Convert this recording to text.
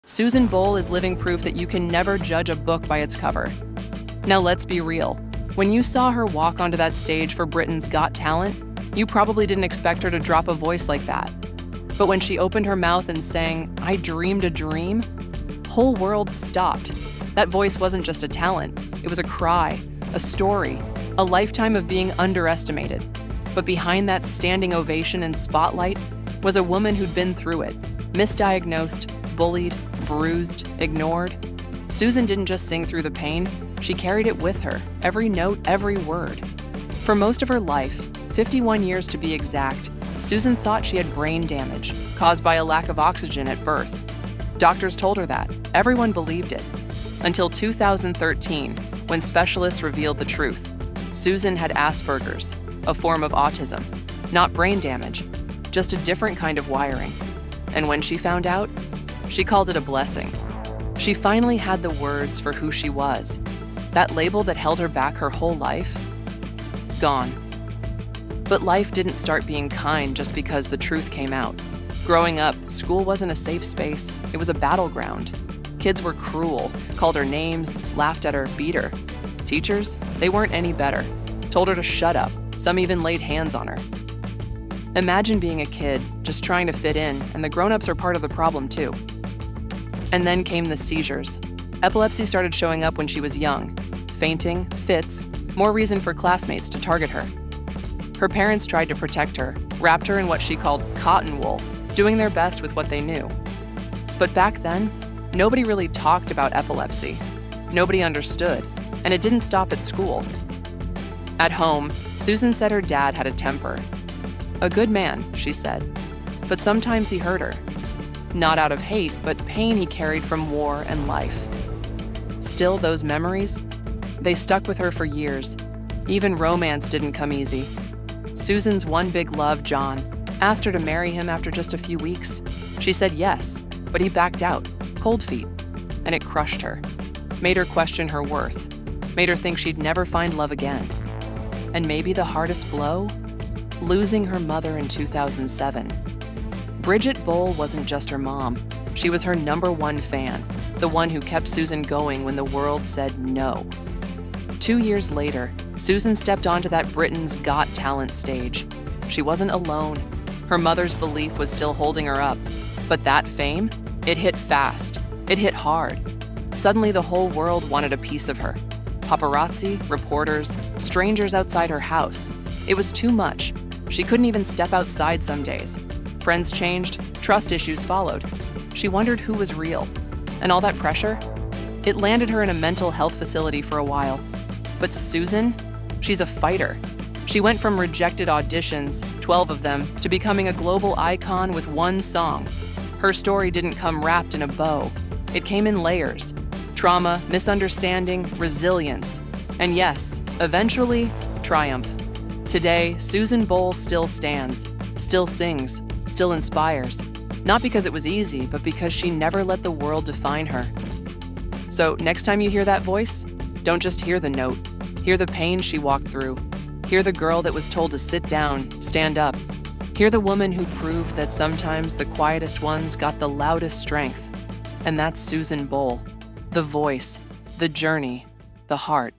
Susan Boyle is living proof that you can never judge a book by its cover. Now let's be real. When you saw her walk onto that stage for Britain's Got Talent, you probably didn't expect her to drop a voice like that. But when she opened her mouth and sang, "I dreamed a dream," whole world stopped. That voice wasn't just a talent. It was a cry, a story, a lifetime of being underestimated. But behind that standing ovation and spotlight was a woman who'd been through it, misdiagnosed, bullied, bruised, ignored. Susan didn't just sing through the pain, she carried it with her, every note, every word. For most of her life, 51 years to be exact, Susan thought she had brain damage caused by a lack of oxygen at birth. Doctors told her that. Everyone believed it. Until 2013, when specialists revealed the truth. Susan had Asperger's, a form of autism. Not brain damage, just a different kind of wiring. And when she found out, she called it a blessing. She finally had the words for who she was. That label that held her back her whole life, gone. But life didn't start being kind just because the truth came out. Growing up, school wasn't a safe space, it was a battleground. Kids were cruel, called her names, laughed at her, beat her. Teachers, they weren't any better, told her to shut up, some even laid hands on her. Imagine being a kid, just trying to fit in, and the grown-ups are part of the problem too. And then came the seizures. Epilepsy started showing up when she was young. Fainting, fits, more reason for classmates to target her. Her parents tried to protect her, wrapped her in what she called cotton wool, doing their best with what they knew. But back then, nobody really talked about epilepsy. Nobody understood, and it didn't stop at school. At home, Susan said her dad had a temper. A good man, she said, but sometimes he hurt her. Not out of hate, but pain he carried from war and life. Still, those memories, they stuck with her for years. Even romance didn't come easy. Susan's one big love, John, asked her to marry him after just a few weeks. She said yes, but he backed out, cold feet, and it crushed her. Made her question her worth, made her think she'd never find love again. And maybe the hardest blow? Losing her mother in 2007. Bridget Boyle wasn't just her mom. She was her #1 fan, the one who kept Susan going when the world said no. 2 years later, Susan stepped onto that Britain's Got Talent stage. She wasn't alone. Her mother's belief was still holding her up. But that fame, it hit fast. It hit hard. Suddenly, the whole world wanted a piece of her. Paparazzi, reporters, strangers outside her house. It was too much. She couldn't even step outside some days. Friends changed, trust issues followed. She wondered who was real. And all that pressure? It landed her in a mental health facility for a while. But Susan, she's a fighter. She went from rejected auditions, 12 of them, to becoming a global icon with one song. Her story didn't come wrapped in a bow. It came in layers. Trauma, misunderstanding, resilience. And yes, eventually, triumph. Today, Susan Boyle still stands, still sings, still inspires. Not because it was easy, but because she never let the world define her. So next time you hear that voice, don't just hear the note. Hear the pain she walked through. Hear the girl that was told to sit down, stand up. Hear the woman who proved that sometimes the quietest ones got the loudest strength. And that's Susan Boyle. The voice, the journey, the heart.